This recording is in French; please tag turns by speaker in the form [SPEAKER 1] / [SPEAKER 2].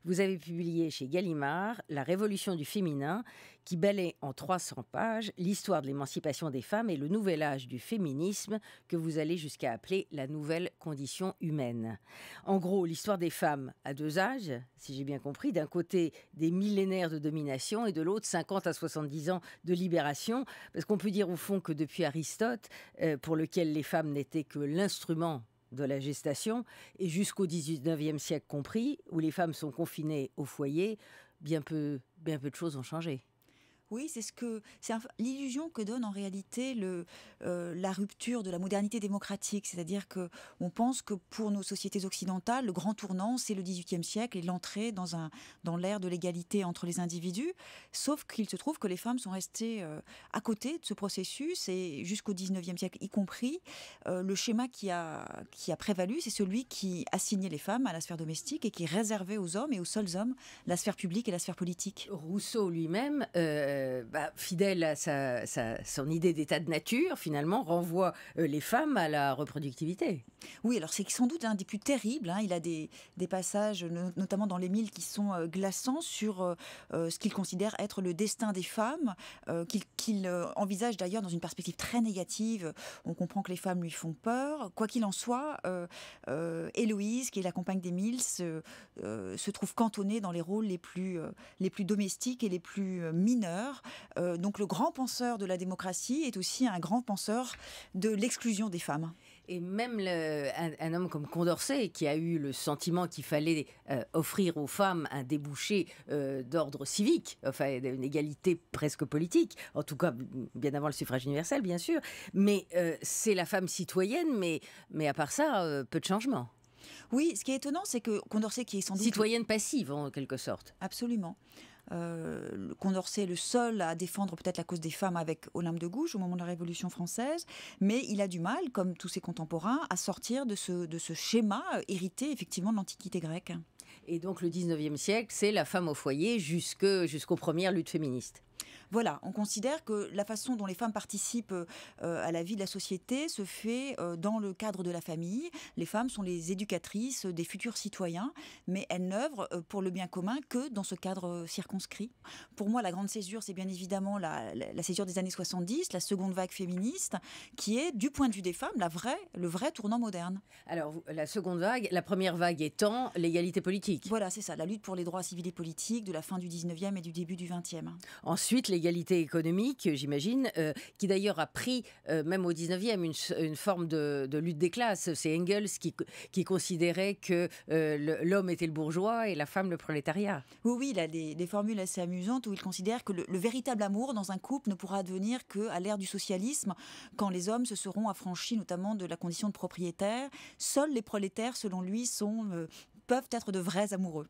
[SPEAKER 1] Vous avez publié chez Gallimard La Révolution du féminin, qui balaie en 300 pages l'histoire de l'émancipation des femmes et le nouvel âge du féminisme, que vous allez jusqu'à appeler la nouvelle condition humaine. En gros, l'histoire des femmes a deux âges, si j'ai bien compris. D'un côté, des millénaires de domination et de l'autre, 50 à 70 ans de libération. Parce qu'on peut dire au fond que depuis Aristote, pour lequel les femmes n'étaient que l'instrument de la gestation, et jusqu'au 19e siècle compris, où les femmes sont confinées au foyer, bien peu de choses ont changé.
[SPEAKER 2] Oui, c'est l'illusion que donne en réalité la rupture de la modernité démocratique. C'est-à-dire que on pense que pour nos sociétés occidentales, le grand tournant, c'est le XVIIIe siècle et l'entrée dans l'ère de l'égalité entre les individus. Sauf qu'il se trouve que les femmes sont restées à côté de ce processus et jusqu'au XIXe siècle y compris. Le schéma qui a prévalu, c'est celui qui assignait les femmes à la sphère domestique et qui réservait aux hommes et aux seuls hommes la sphère publique et la sphère politique.
[SPEAKER 1] Rousseau lui-même, fidèle à son idée d'état de nature, finalement, renvoie les femmes à la reproductivité.
[SPEAKER 2] Oui, alors c'est sans doute un des plus terribles. Il a des passages, notamment dans l'Émile, qui sont glaçants sur ce qu'il considère être le destin des femmes, qu'il envisage d'ailleurs dans une perspective très négative. On comprend que les femmes lui font peur. Quoi qu'il en soit, Héloïse, qui est la compagne d'Émile, se trouve cantonnée dans les rôles les plus domestiques et les plus mineurs. Donc le grand penseur de la démocratie est aussi un grand penseur de l'exclusion des femmes.
[SPEAKER 1] Et même un homme comme Condorcet, qui a eu le sentiment qu'il fallait offrir aux femmes un débouché d'ordre civique, enfin une égalité presque politique, en tout cas bien avant le suffrage universel bien sûr, mais c'est la femme citoyenne, mais à part ça, peu de changements.
[SPEAKER 2] Oui, ce qui est étonnant, c'est que Condorcet, qui est sans doute...
[SPEAKER 1] Citoyenne passive, en quelque sorte.
[SPEAKER 2] Absolument. Condorcet est le seul à défendre peut-être la cause des femmes avec Olympe de Gouges au moment de la Révolution française, mais il a du mal, comme tous ses contemporains, à sortir de ce schéma hérité effectivement de l'Antiquité grecque.
[SPEAKER 1] Et donc le 19e siècle, c'est la femme au foyer jusqu'aux premières luttes féministes.
[SPEAKER 2] Voilà, on considère que la façon dont les femmes participent à la vie de la société se fait dans le cadre de la famille. Les femmes sont les éducatrices des futurs citoyens, mais elles n'œuvrent pour le bien commun que dans ce cadre circonscrit. Pour moi, la grande césure, c'est bien évidemment la césure des années 70, la seconde vague féministe, qui est, du point de vue des femmes, le vrai tournant moderne.
[SPEAKER 1] Alors, la seconde vague, la première vague étant l'égalité politique.
[SPEAKER 2] Voilà, c'est ça, la lutte pour les droits civils et politiques de la fin du 19e et du début du 20e.
[SPEAKER 1] Ensuite, l'égalité économique, j'imagine, qui d'ailleurs a pris, même au 19e, une forme de lutte des classes. C'est Engels qui considérait que l'homme était le bourgeois et la femme le prolétariat.
[SPEAKER 2] Oui, il a des formules assez amusantes où il considère que le véritable amour dans un couple ne pourra advenir qu'à l'ère du socialisme, quand les hommes se seront affranchis notamment de la condition de propriétaire. Seuls les prolétaires, selon lui, peuvent être de vrais amoureux.